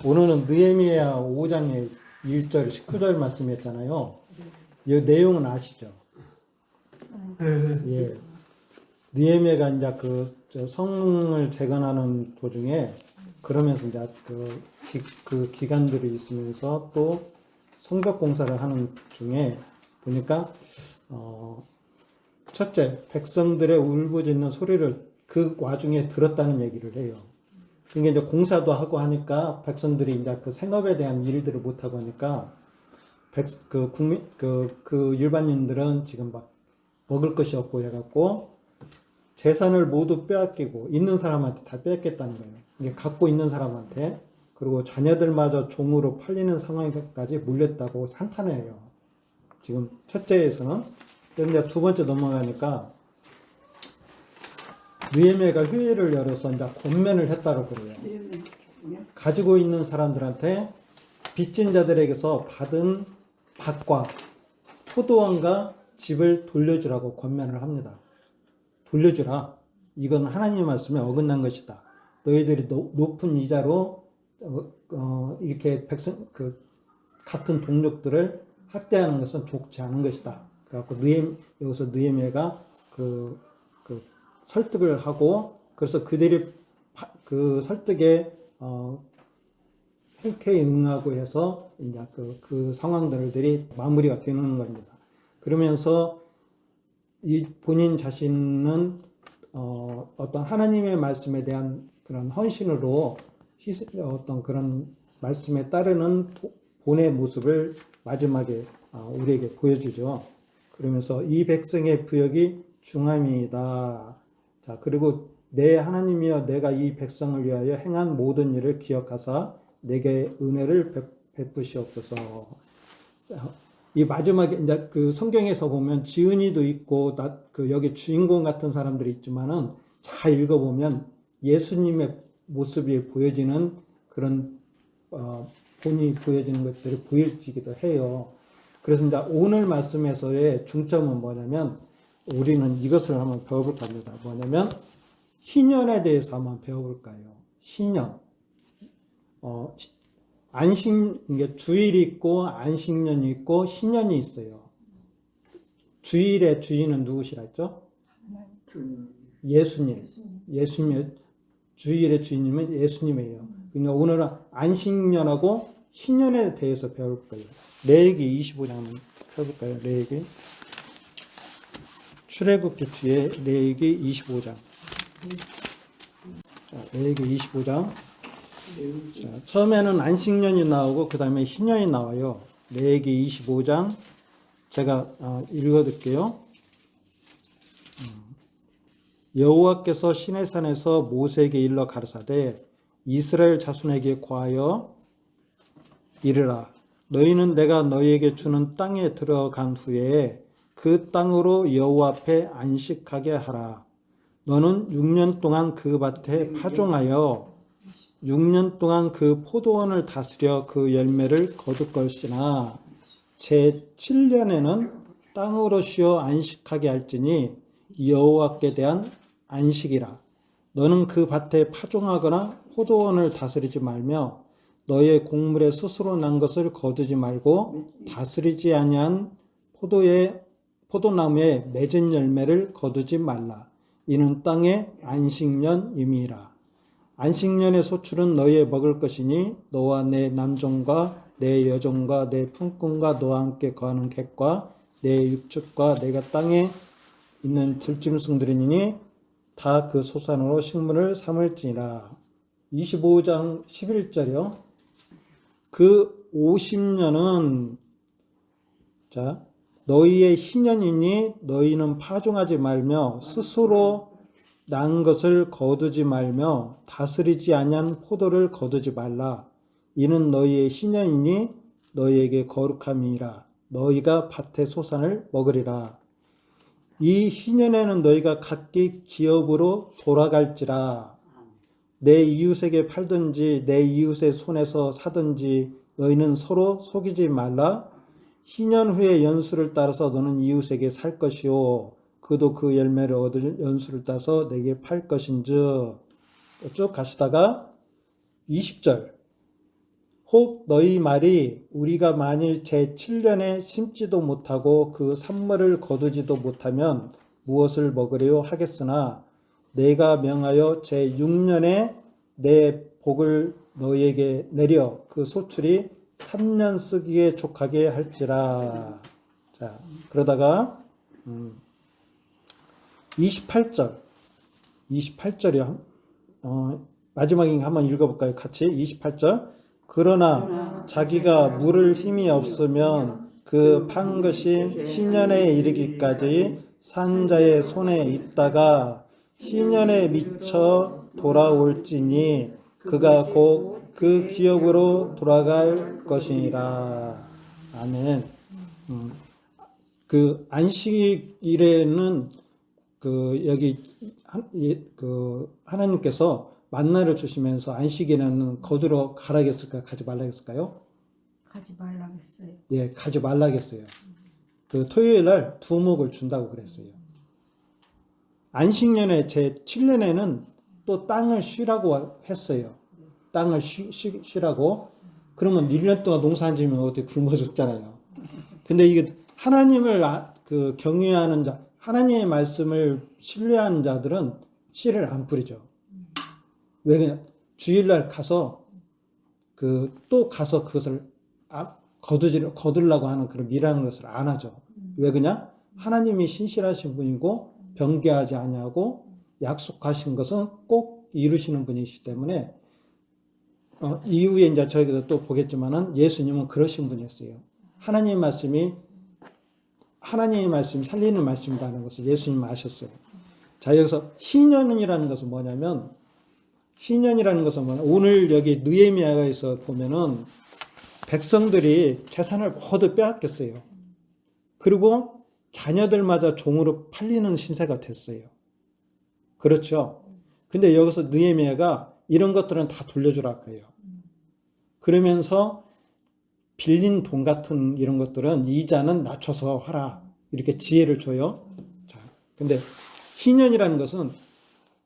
오늘은 느헤미야 5장의 1절, 19절 말씀이었잖아요. 이 내용은 아시죠? 예. 느헤미야가 이제 성을 재건하는 도중에 그러면서 이제 그 기간들이 있으면서 또 성벽 공사를 하는 중에 보니까 첫째, 백성들의 울부짖는 소리를 그 와중에 들었다는 얘기를 해요. 이게 이제 공사도 하고 하니까 백성들이 이제 그 생업에 대한 일들을 못 하고 하니까 일반인들은 지금 막 먹을 것이 없고 해갖고 재산을 모두 빼앗기고 있는 사람한테 다 뺏겠다는 거예요. 이게 갖고 있는 사람한테. 그리고 자녀들마저 종으로 팔리는 상황까지 몰렸다고 한탄해요. 지금 첫째에서는. 그런데 두 번째 넘어가니까 느헤미야가 회의를 열어서 이제 권면을 했다고 그래요. 가지고 있는 사람들한테 빚진 자들에게서 받은 밭과 포도원과 집을 돌려주라고 권면을 합니다. 돌려주라. 이건 하나님의 말씀에 어긋난 것이다. 너희들이 높은 이자로 이렇게 같은 동족들을 학대하는 것은 좋지 않은 것이다. 그래갖고 여기서 느헤미야가 설득을 하고, 그래서 그들이 그 설득에 흔쾌히 응하고 해서 이제 그 상황들이 마무리가 되는 겁니다. 그러면서 이 본인 자신은 어떤 하나님의 말씀에 대한 그런 헌신으로 어떤 그런 말씀에 따르는 본의 모습을 마지막에 우리에게 보여주죠. 그러면서 이 백성의 부역이 중함이다. 자, 그리고 내 하나님이여 내가 이 백성을 위하여 행한 모든 일을 기억하사 내게 은혜를 베푸시옵소서. 자, 이 마지막에 이제 그 성경에서 보면 지은이도 있고 여기 주인공 같은 사람들이 있지만은 잘 읽어보면 예수님의 모습이 보여지는 그런 본이 보여지는 것들이 보여지기도 해요. 그래서 이제 오늘 말씀에서의 중점은 뭐냐면 우리는 이것을 한번 배워볼까 합니다. 뭐냐면 희년에 대해서 한번 배워볼까요? 희년. 이게 주일이 있고 안식년이 있고 희년이 있어요. 주일의 주인은 누구시라 했죠? 예수님. 주일의 주인님은 예수님이에요. 그러니까 오늘은 안식년하고 희년에 대해서 배울 거예요. 레위기 25장 한번 펴볼까요? 레위기. 출애굽기 뒤에 레위기 25장. 자, 레위기 25장. 자, 처음에는 안식년이 나오고 그 다음에 희년이 나와요. 레위기 25장 제가 읽어드릴게요. 여호와께서 시내산에서 모세에게 일러 가르사대 이스라엘 자손에게 고하여 이르라. 너희는 내가 너희에게 주는 땅에 들어간 후에 그 땅으로 여호와 앞에 안식하게 하라. 너는 6년 동안 그 밭에 파종하여 6년 동안 그 포도원을 다스려 그 열매를 거둘 것이나 제7년에는 땅으로 쉬어 안식하게 할지니 여호와께 대한 안식이라. 너는 그 밭에 파종하거나 포도원을 다스리지 말며 너의 곡물에 스스로 난 것을 거두지 말고 다스리지 아니한 포도나무에 맺은 열매를 거두지 말라. 이는 땅의 안식년임이라. 안식년의 소출은 너희의 먹을 것이니 너와 내 남종과 내 여종과 내 품꾼과 너와 함께 거하는 객과 내 육축과 내가 땅에 있는 들짐승들이니 다 그 소산으로 식물을 삼을지니라. 25장 11절이요. 그 50년은 자 너희의 희년이니 너희는 파종하지 말며 스스로 난 것을 거두지 말며 다스리지 아니한 포도를 거두지 말라. 이는 너희의 희년이니 너희에게 거룩함이라. 너희가 밭의 소산을 먹으리라. 이 희년에는 너희가 각기 기업으로 돌아갈지라. 내 이웃에게 팔든지 내 이웃의 손에서 사든지 너희는 서로 속이지 말라. 희년 후의 연수를 따라서 너는 이웃에게 살 것이요 그도 그 열매를 얻을 연수를 따서 내게 팔 것인즉. 쭉 가시다가 20절 혹 너희 말이 우리가 만일 제 7년에 심지도 못하고 그 산물을 거두지도 못하면 무엇을 먹으려 하겠으나 내가 명하여 제 6년에 내 복을 너희에게 내려 그 소출이 3년 쓰기에 족하게 할지라. 자, 그러다가 28절이요. 마지막에 한번 읽어볼까요? 같이 28절. 그러나 자기가 물을 힘이 없으면 그 판 것이 희년에 이르기까지 산자의 손에 있다가 희년에 미쳐 돌아올지니 그가 곧 그 기업으로 돌아갈 것이니라. 아멘. 그 안식일에는 여기 하나님께서 만나를 주시면서 안식일에는 거두러 가라겠을까요? 가지 말라겠을까요? 가지 말라겠어요. 예, 가지 말라겠어요. 토요일 날 두목을 준다고 그랬어요. 안식년에 제 7년에는 또 땅을 쉬라고 했어요. 땅을 쉬라고. 그러면 1년 동안 농사 안 지면 어떻게 굶어 죽잖아요. 근데 이게 하나님을 경외하는 자, 하나님의 말씀을 신뢰하는 자들은 씨를 안 뿌리죠. 왜 그냥 주일날 가서 또 가서 그것을 거두려고 하는 그런 일하는 것을 안 하죠. 왜 그냥 하나님이 신실하신 분이고 변개하지 아니하고 약속하신 것은 꼭 이루시는 분이시기 때문에 이후에 이제 저희가 또 보겠지만은 예수님은 그러신 분이었어요. 하나님의 말씀이 살리는 말씀이라는 것을 예수님은 아셨어요. 자, 여기서 희년이라는 것은 뭐냐면 오늘 여기 느헤미야에서 보면은 백성들이 재산을 모두 빼앗겼어요. 그리고 자녀들마저 종으로 팔리는 신세가 됐어요. 그렇죠? 근데 여기서 느헤미야가 이런 것들은 다 돌려주라 그래요. 그러면서 빌린 돈 같은 이런 것들은 이자는 낮춰서 하라. 이렇게 지혜를 줘요. 자, 근데 희년이라는 것은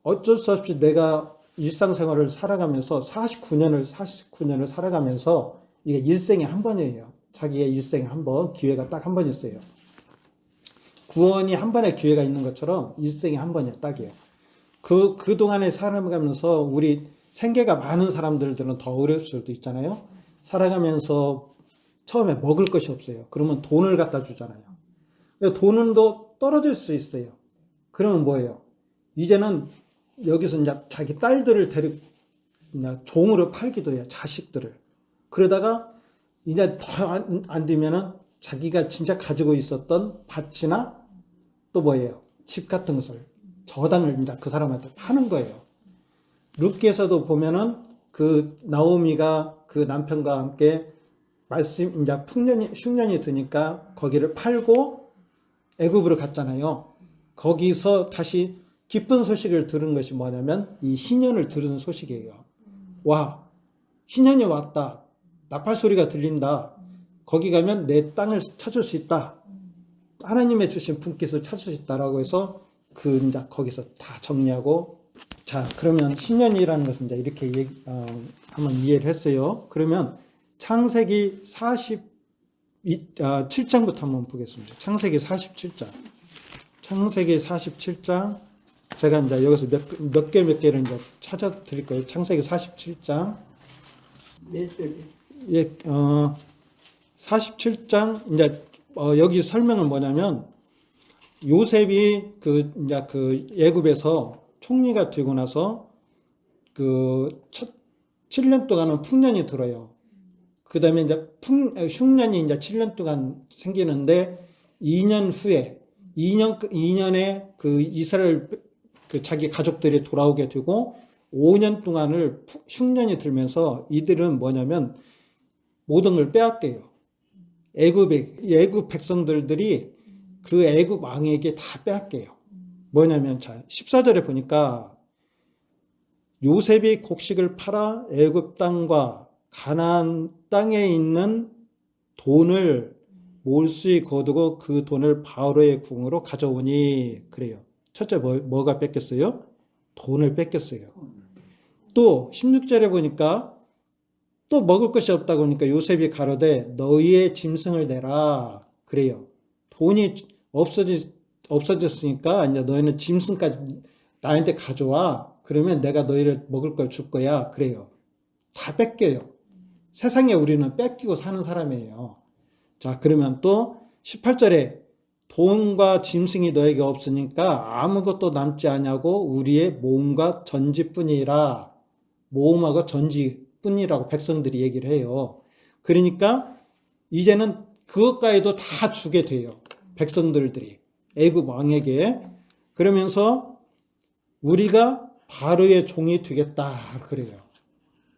어쩔 수 없이 내가 일상생활을 살아가면서 49년을 살아가면서 이게 일생에 한 번이에요. 자기의 일생에 한 번, 기회가 딱 한 번 있어요. 구원이 한 번의 기회가 있는 것처럼 일생에 한 번이야, 딱이에요. 그동안에 살아가면서 우리 생계가 많은 사람들은 더 어려울 수도 있잖아요. 살아가면서 처음에 먹을 것이 없어요. 그러면 돈을 갖다 주잖아요. 돈은 또 떨어질 수 있어요. 그러면 뭐예요? 이제는 여기서 이제 자기 딸들을 종으로 팔기도 해요. 자식들을. 그러다가 이제 더 안 되면은 자기가 진짜 가지고 있었던 밭이나 또 뭐예요? 집 같은 것을 저당을 이제 그 사람한테 파는 거예요. 룻기에서도 보면은 나오미가 그 남편과 함께 이제 흉년이 드니까 거기를 팔고 애굽으로 갔잖아요. 거기서 다시 기쁜 소식을 들은 것이 뭐냐면 이 희년을 들은 소식이에요. 와, 희년이 왔다. 나팔 소리가 들린다. 거기 가면 내 땅을 찾을 수 있다. 하나님의 주신 분깃을 찾을 수 있다라고 해서 이제 거기서 다 정리하고, 자, 그러면 희년이라는 것은 이제 이렇게 한번 이해를 했어요. 그러면 창세기 47장부터 한번 보겠습니다. 창세기 47장. 창세기 47장. 제가 이제 여기서 몇 개를 이제 찾아 드릴 거예요. 창세기 47장. 예, 47장, 이제, 여기 설명은 뭐냐면, 요셉이 이제 애굽에서 총리가 되고 나서 7년 동안은 풍년이 들어요. 그 다음에 이제 흉년이 이제 7년 동안 생기는데 2년 후에 2년에 이스라엘 자기 가족들이 돌아오게 되고 5년 동안을 흉년이 들면서 이들은 뭐냐면 모든 걸 빼앗겨요. 애굽 백성들이 그 애굽 왕에게 다 빼앗겨요. 뭐냐면 자 14절에 보니까 요셉이 곡식을 팔아 애굽 땅과 가나안 땅에 있는 돈을 몰수히 거두고 그 돈을 바로의 궁으로 가져오니 그래요. 첫째 뭐가 뺏겼어요? 돈을 뺏겼어요. 또 16절에 보니까 또 먹을 것이 없다고 하니까 요셉이 가로되 너희의 짐승을 내라. 그래요. 돈이 없어졌으니까 이제 너희는 짐승까지 나한테 가져와. 그러면 내가 너희를 먹을 걸 줄 거야. 그래요. 다 뺏겨요. 세상에 우리는 뺏기고 사는 사람이에요. 자, 그러면 또 18절에 돈과 짐승이 너에게 없으니까 아무것도 남지 아니하고 우리의 모음과 전지뿐이라. 모음하고 전지뿐이라고 백성들이 얘기를 해요. 그러니까 이제는 그것까지도 다 주게 돼요. 백성들이 애굽 왕에게. 그러면서 우리가 바로의 종이 되겠다 그래요.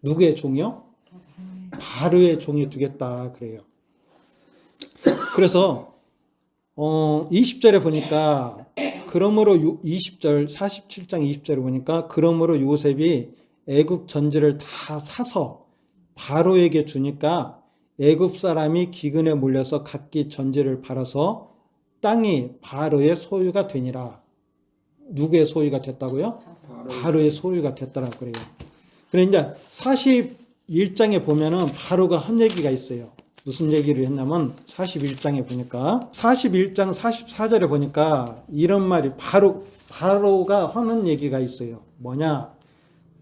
누구의 종이요? 바로의 종이 되겠다 그래요. 그래서 20절에 보니까 그러므로 20절 47장 20절에 보니까 그러므로 요셉이 애굽 전지를 다 사서 바로에게 주니까 애굽 사람이 기근에 몰려서 각기 전지를 팔아서 땅이 바로의 소유가 되니라. 누구의 소유가 됐다고요? 바로의 소유가 됐다라고 그래요. 그래 이제 41장에 보면은 바로가 한 얘기가 있어요. 무슨 얘기를 했냐면 41장에 보니까 41장 44절에 보니까 이런 말이 바로가 하는 얘기가 있어요. 뭐냐?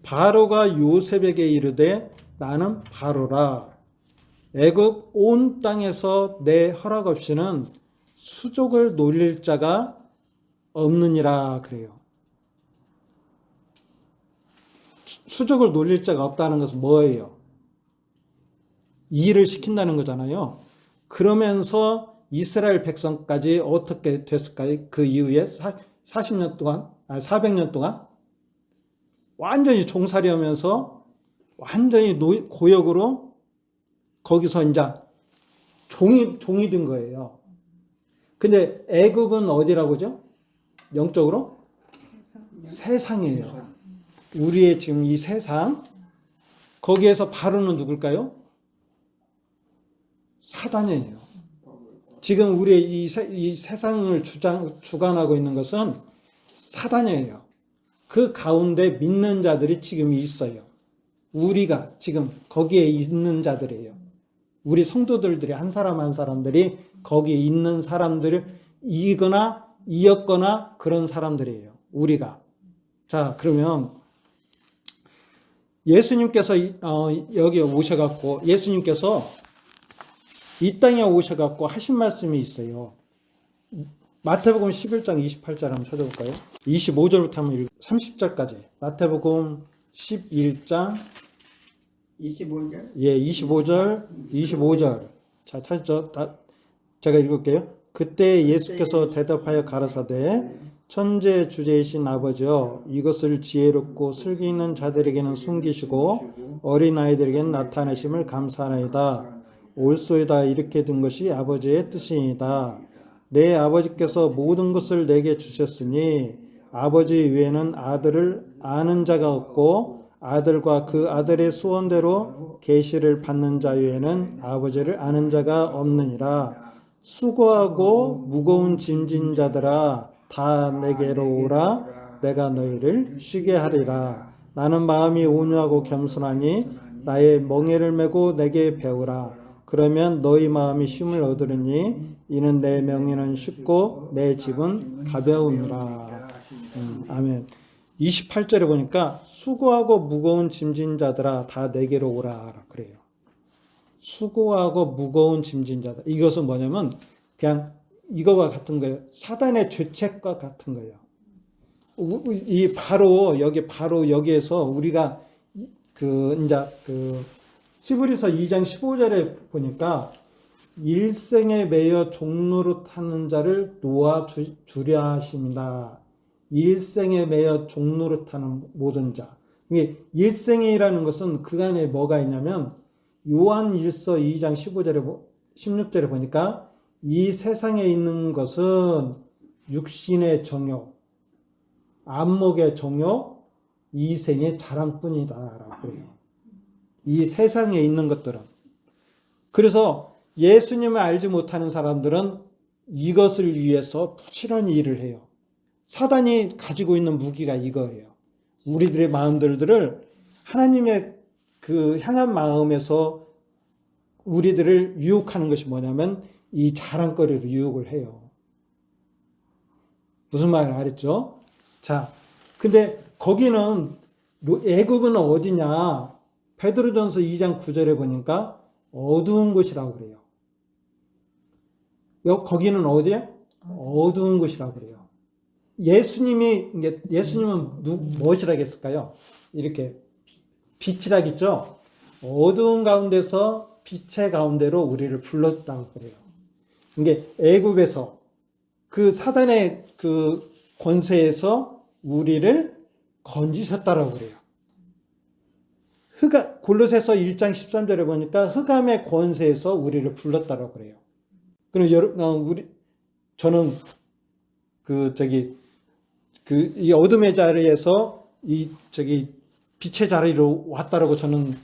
바로가 요셉에게 이르되 나는 바로라. 애굽 온 땅에서 내 허락 없이는 수족을 놀릴 자가 없느니라 그래요. 수족을 놀릴 자가 없다는 것은 뭐예요? 일을 시킨다는 거잖아요. 그러면서 이스라엘 백성까지 어떻게 됐을까요? 그 이후에 40년 동안, 400년 동안 완전히 종살이 하면서 완전히 고역으로 거기서 이제 종이 된 거예요. 근데 애굽은 어디라고죠? 영적으로? 세상이에요. 우리의 지금 이 세상. 거기에서 바로는 누굴까요? 사단이에요. 지금 우리의 이 세상을 주관하고 있는 것은 사단이에요. 그 가운데 믿는 자들이 지금 있어요. 우리가 지금 거기에 있는 자들이에요. 우리 성도들이 한 사람 한 사람들이 거기에 있는 사람들을 이었거나 그런 사람들이에요. 우리가. 자, 그러면 예수님께서 여기 오셔갖고 예수님께서 이 땅에 오셔갖고 하신 말씀이 있어요. 마태복음 11장 28절 한번 찾아볼까요? 25절부터 한번 30절까지. 마태복음 11장 25절? 예, 25절. 자, 찾죠? 제가 읽을게요. 그때 예수께서 대답하여 가라사대 천재 주제이신 아버지여 이것을 지혜롭고 슬기 있는 자들에게는 숨기시고 어린아이들에게는 나타내심을 감사하나이다. 옳소이다. 이렇게 된 것이 아버지의 뜻이니다. 내 아버지께서 모든 것을 내게 주셨으니 아버지 외에는 아들을 아는 자가 없고 아들과 그 아들의 소원대로 계시를 받는 자 외에는 아버지를 아는 자가 없느니라. 수고하고 무거운 짐진 자들아 다 내게로 오라. 내가 너희를 쉬게 하리라. 나는 마음이 온유하고 겸손하니 나의 멍에를 메고 내게 배우라. 그러면 너희 마음이 쉼을 얻으리니 이는 내 명예는 쉽고 내 집은 가벼움이라. 아멘. 28절에 보니까 수고하고 무거운 짐진 자들아 다 내게로 오라 그래요. 수고하고 무거운 짐진 자들. 이것은 뭐냐면 그냥 이거와 같은 거예요. 사단의 죄책과 같은 거예요. 바로 여기에서 우리가 히브리서 2장 15절에 보니까 일생에 매여 종노릇 하는 자를 놓아 주려 하십니다. 일생에 매여 종노릇 하는 모든 자. 이게 일생이라는 것은 그간에 뭐가 있냐면 요한 1서 2장 16절에 보니까 이 세상에 있는 것은 육신의 정욕, 안목의 정욕, 이생의 자랑뿐이다 라고 그래요. 이 세상에 있는 것들은. 그래서 예수님을 알지 못하는 사람들은 이것을 위해서 부지런히 일을 해요. 사단이 가지고 있는 무기가 이거예요. 우리들의 마음들을 하나님의 그 향한 마음에서 우리들을 유혹하는 것이 뭐냐면 이 자랑거리로 유혹을 해요. 무슨 말을 알았죠? 자, 근데 거기는 애굽은 어디냐? 베드로전서 2장 9절에 보니까 어두운 곳이라고 그래요. 거기는 어디에? 어두운 곳이라고 그래요. 예수님은 무엇이라고 했을까요? 이렇게 빛이라겠죠? 어두운 가운데서 빛의 가운데로 우리를 불렀다고 그래요. 이게 애굽에서 그 사단의 그 권세에서 우리를 건지셨다라고 그래요. 골로새서 1장 13절에 보니까 흑암의 권세에서 우리를 불렀다라고 그래요. 그럼 저는 이 어둠의 자리에서 빛의 자리로 왔다라고 저는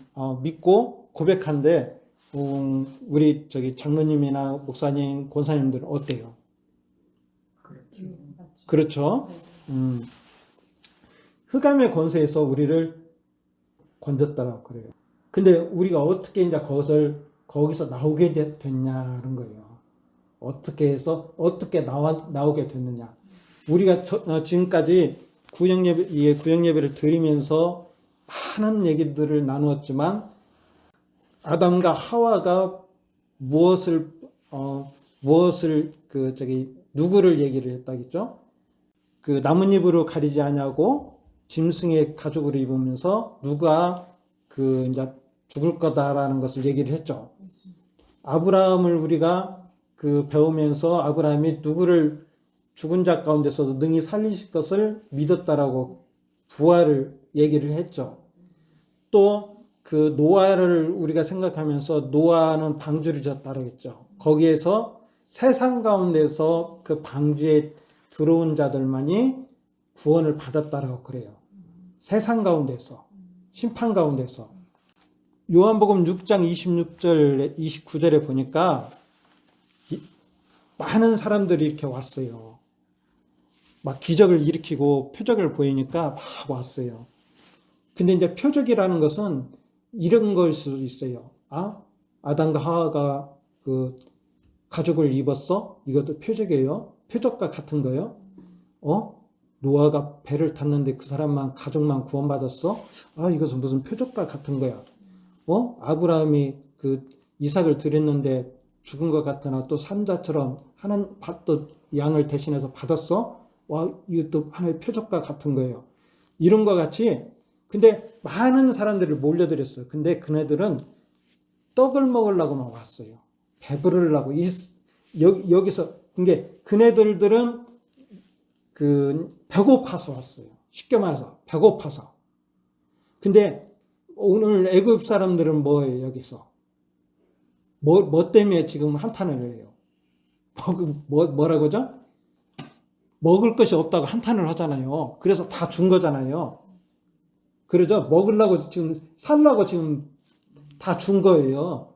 믿고 고백하는데, 우리 장로님이나 목사님, 권사님들은 어때요? 그렇죠? 흑암의 권세에서 우리를 건졌다라고 그래요. 근데 우리가 어떻게 이제 거기서 나오게 됐냐는 거예요. 어떻게 해서 어떻게 나오게 됐느냐? 우리가 지금까지 구역 예배를 드리면서 많은 얘기들을 나누었지만, 아담과 하와가 누구를 얘기를 했다겠죠? 그 나뭇잎으로 가리지 아니하고 짐승의 가죽을 입으면서 누가 이제 죽을 거다라는 것을 얘기를 했죠. 아브라함을 우리가 배우면서 아브라함이 누구를 죽은 자 가운데서도 능히 살리실 것을 믿었다라고 부활을 얘기를 했죠. 또 노아를 우리가 생각하면서 노아는 방주를 졌다고 했죠. 거기에서 세상 가운데서 그 방주에 들어온 자들만이 구원을 받았다라고 그래요. 세상 가운데서, 심판 가운데서. 요한복음 6장 26절, 29절에 보니까 많은 사람들이 이렇게 왔어요. 막 기적을 일으키고 표적을 보이니까 막 왔어요. 근데 이제 표적이라는 것은 이런 걸 수도 있어요. 아담과 하와가 가죽을 입었어? 이것도 표적이에요. 표적과 같은 거예요. 노아가 배를 탔는데 그 사람만 가족만 구원받았어? 이것은 무슨 표적과 같은 거야. 아브라함이 이삭을 드렸는데 죽은 것 같으나 또 산자처럼 또 양을 대신해서 받았어? 이것도 하나의 표적과 같은 거예요. 이런 것 같이. 근데 많은 사람들을 몰려들였어요. 근데 그네들은 떡을 먹으려고만 왔어요. 배부르려고. 여기서, 그네들은 배고파서 왔어요. 쉽게 말해서, 배고파서. 근데 오늘 애굽 사람들은 뭐예요, 여기서? 뭐 때문에 지금 한탄을 해요? 뭐라고죠? 먹을 것이 없다고 한탄을 하잖아요. 그래서 다 준 거잖아요. 그러죠? 먹으려고 지금, 살려고 지금 다 준 거예요.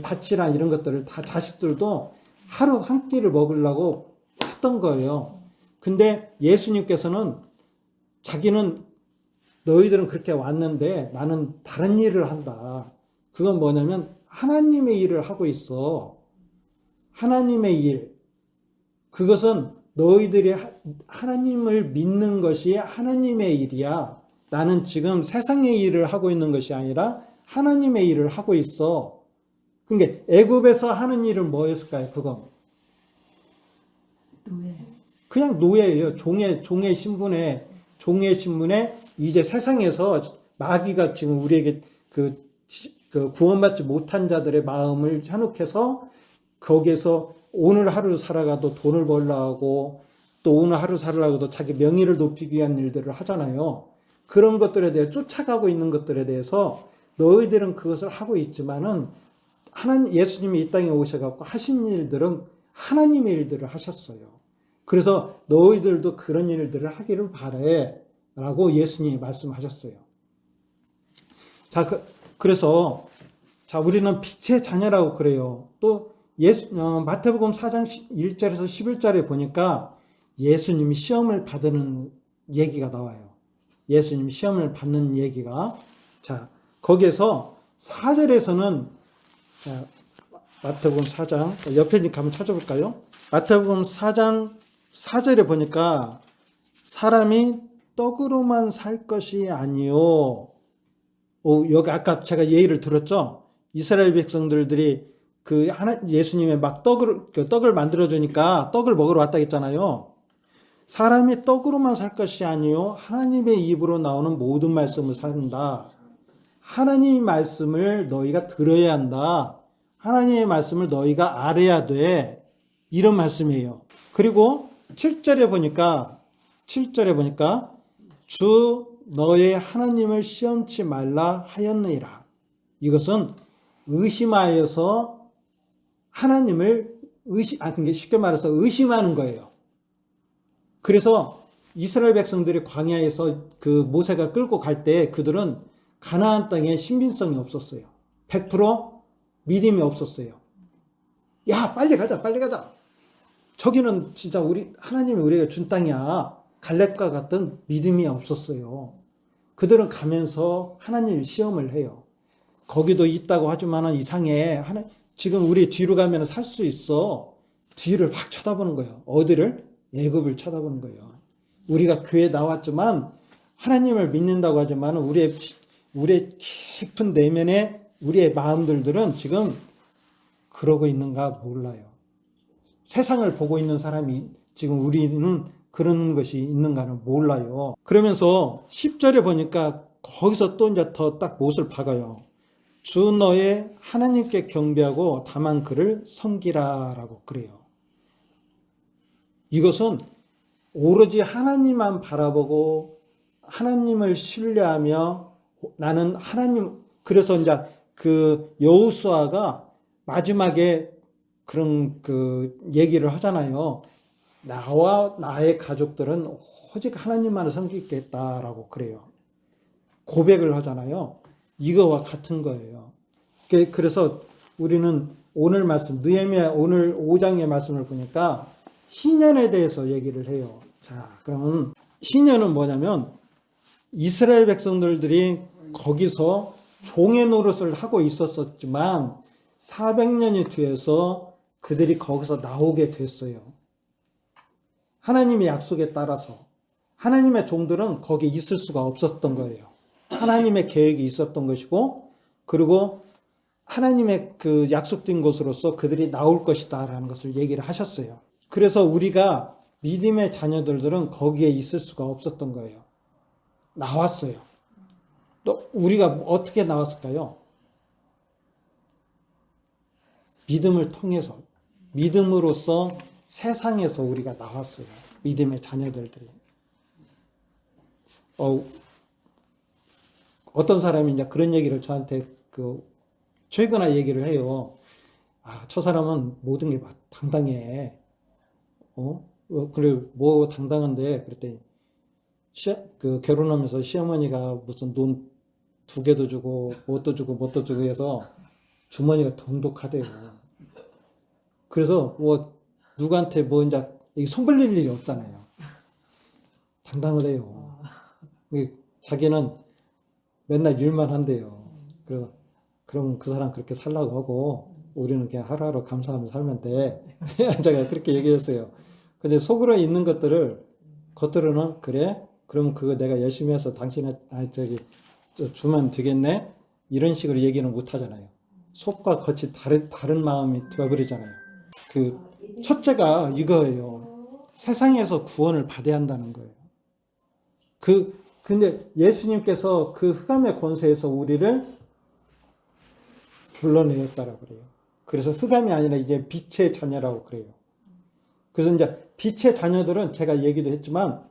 밭이나 이런 것들을 다 자식들도 하루 한 끼를 먹으려고 했던 거예요. 근데 예수님께서는 자기는 너희들은 그렇게 왔는데 나는 다른 일을 한다. 그건 뭐냐면 하나님의 일을 하고 있어. 하나님의 일. 그것은 너희들이 하나님을 믿는 것이 하나님의 일이야. 나는 지금 세상의 일을 하고 있는 것이 아니라 하나님의 일을 하고 있어. 그러니까 애굽에서 하는 일은 뭐였을까요? 그건 그냥 노예예요. 종의 신분에 이제 세상에서 마귀가 지금 우리에게 구원받지 못한 자들의 마음을 현혹해서 거기에서 오늘 하루 살아가도 돈을 벌려고, 또 오늘 하루 살아가도 자기 명예를 높이기 위한 일들을 하잖아요. 그런 것들에 대해 쫓아가고 있는 것들에 대해서 너희들은 그것을 하고 있지만은 예수님이 이 땅에 오셔갖고 하신 일들은 하나님의 일들을 하셨어요. 그래서 너희들도 그런 일들을 하기를 바래 라고 예수님이 말씀하셨어요. 그래서 우리는 빛의 자녀라고 그래요. 또 마태복음 4장 1절에서 11절에 보니까 예수님이 시험을 받는 얘기가 나와요. 예수님이 시험을 받는 얘기가. 거기에서 4절에서는 자, 마태복음 4장 옆에 한번 찾아볼까요? 마태복음 4장 4절에 보니까 사람이 떡으로만 살 것이 아니요. 여기 아까 제가 예의를 들었죠? 이스라엘 백성들이 예수님의 막 떡을 만들어주니까 떡을 먹으러 왔다 했잖아요. 사람이 떡으로만 살 것이 아니요. 하나님의 입으로 나오는 모든 말씀을 산다. 하나님의 말씀을 너희가 들어야 한다. 하나님의 말씀을 너희가 알아야 돼. 이런 말씀이에요. 그리고 7절에 보니까 주 너의 하나님을 시험치 말라 하였느니라. 이것은 의심하여서 하나님을 쉽게 말해서 의심하는 거예요. 그래서 이스라엘 백성들이 광야에서 그 모세가 끌고 갈 때 그들은 가나안 땅에 신빙성이 없었어요. 100% 믿음이 없었어요. 야, 빨리 가자. 저기는 진짜 하나님이 우리가 준 땅이야. 갈렙과 같은 믿음이 없었어요. 그들은 가면서 하나님 시험을 해요. 거기도 있다고 하지만 이상해. 지금 우리 뒤로 가면 살 수 있어. 뒤를 확 쳐다보는 거예요. 어디를? 애굽을 쳐다보는 거예요. 우리가 교회에 나왔지만 하나님을 믿는다고 하지만 우리의 깊은 내면에 우리의 마음들은 지금 그러고 있는가 몰라요. 세상을 보고 있는 사람이 지금 우리는 그런 것이 있는가는 몰라요. 그러면서 10절에 보니까 거기서 또 이제 더 딱 못을 박아요. 주 너의 하나님께 경배하고 다만 그를 섬기라라고 그래요. 이것은 오로지 하나님만 바라보고 하나님을 신뢰하며 나는 하나님, 그래서 이제 그 여호수아가 마지막에 그런 얘기를 하잖아요. 나와 나의 가족들은 오직 하나님만을 섬기겠다라고 그래요. 고백을 하잖아요. 이거와 같은 거예요. 그래서 우리는 오늘 말씀, 느헤미야 오늘 5장의 말씀을 보니까 희년에 대해서 얘기를 해요. 자, 그러면 희년은 뭐냐면 이스라엘 백성들이 거기서 종의 노릇을 하고 있었지만 400년이 뒤에서 그들이 거기서 나오게 됐어요. 하나님의 약속에 따라서 하나님의 종들은 거기에 있을 수가 없었던 거예요. 하나님의 계획이 있었던 것이고, 그리고 하나님의 그 약속된 곳으로서 그들이 나올 것이다 라는 것을 얘기를 하셨어요. 그래서 우리가 믿음의 자녀들은 거기에 있을 수가 없었던 거예요. 나왔어요. 또 우리가 어떻게 나왔을까요? 믿음을 통해서, 믿음으로써 세상에서 우리가 나왔어요. 믿음의 자녀들이. 어떤 사람이 이제 그런 얘기를 저한테 최근에 얘기를 해요. 저 사람은 모든 게 당당해. 그래, 뭐 당당한데, 그랬더니, 결혼하면서 시어머니가 무슨 돈 2개도 주고, 뭣도 주고 해서 주머니가 돈독하대요. 그래서 누구한테 이제 손 벌릴 일이 없잖아요. 당당하대요. 자기는 맨날 일만 한대요. 그럼 그 사람 그렇게 살라고 하고, 우리는 그냥 하루하루 감사하면서 살면 돼. 제가 그렇게 얘기했어요. 근데 속으로 있는 겉으로는, 그래? 그럼 그거 내가 열심히 해서 당신의, 주면 되겠네? 이런 식으로 얘기는 못 하잖아요. 속과 겉이 다른 마음이 되어버리잖아요. 첫째가 이거예요. 세상에서 구원을 받아야 한다는 거예요. 근데 예수님께서 그 흑암의 권세에서 우리를 불러내었다라고 그래요. 그래서 흑암이 아니라 이제 빛의 자녀라고 그래요. 그래서 이제 빛의 자녀들은 제가 얘기도 했지만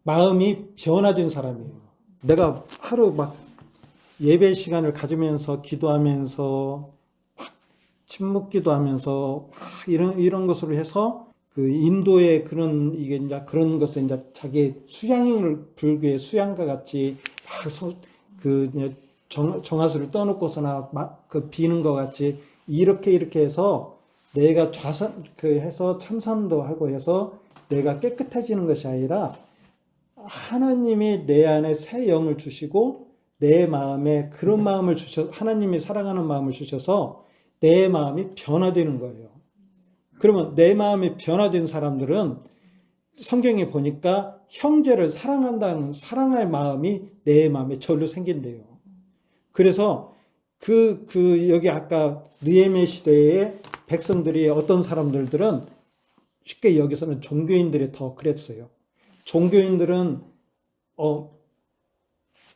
마음이 변화된 사람이에요. 내가 하루 막 예배 시간을 가지면서 기도하면서 막 침묵 기도하면서 이런 것으로 해서 인도의 이게 이제 그런 것을 이제 자기 불교의 수양과 같이 막 정화수를 떠놓고서나 막 비는 것 같이 이렇게 해서 내가 해서 참선도 하고 해서 내가 깨끗해지는 것이 아니라 하나님이 내 안에 새 영을 주시고 내 마음에 그런 마음을 하나님이 사랑하는 마음을 주셔서 내 마음이 변화되는 거예요. 그러면 내 마음이 변화된 사람들은 성경에 보니까 형제를 사랑한다는 사랑할 마음이 내 마음에 절로 생긴대요. 그래서 여기 아까 느헤미야 시대의 백성들이 어떤 사람들은 쉽게 여기서는 종교인들이 더 그랬어요. 종교인들은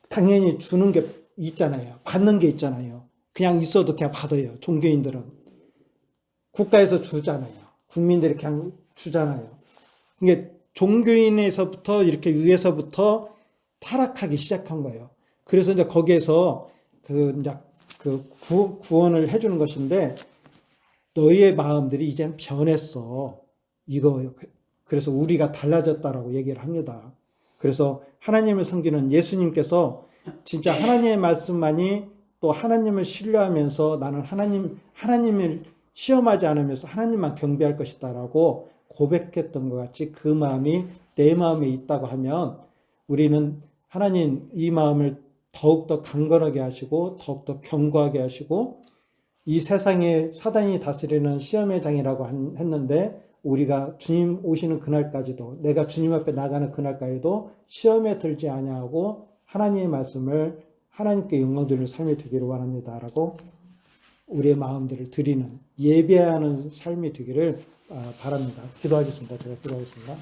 당연히 주는 게 있잖아요. 받는 게 있잖아요. 그냥 있어도 그냥 받아요. 종교인들은 국가에서 주잖아요. 국민들이 그냥 주잖아요. 이게 종교인에서부터 이렇게 위에서부터 타락하기 시작한 거예요. 그래서 이제 거기에서 구원을 해주는 것인데 너희의 마음들이 이제는 변했어. 그래서 우리가 달라졌다라고 얘기를 합니다. 그래서 하나님을 섬기는 예수님께서 진짜 하나님의 말씀만이 또 하나님을 신뢰하면서 나는 하나님을 시험하지 않으면서 하나님만 경배할 것이다라고 고백했던 것 같이 그 마음이 내 마음에 있다고 하면 우리는 하나님 이 마음을 더욱더 강건하게 하시고 더욱더 견고하게 하시고 이 세상에 사단이 다스리는 시험의 장이라고 했는데 우리가 주님 오시는 그날까지도 내가 주님 앞에 나가는 그날까지도 시험에 들지 아니하고 하나님의 말씀을 하나님께 영광 돌리는 삶이 되기를 원합니다라고 우리의 마음들을 드리는 예배하는 삶이 되기를 바랍니다. 기도하겠습니다. 제가 기도하겠습니다.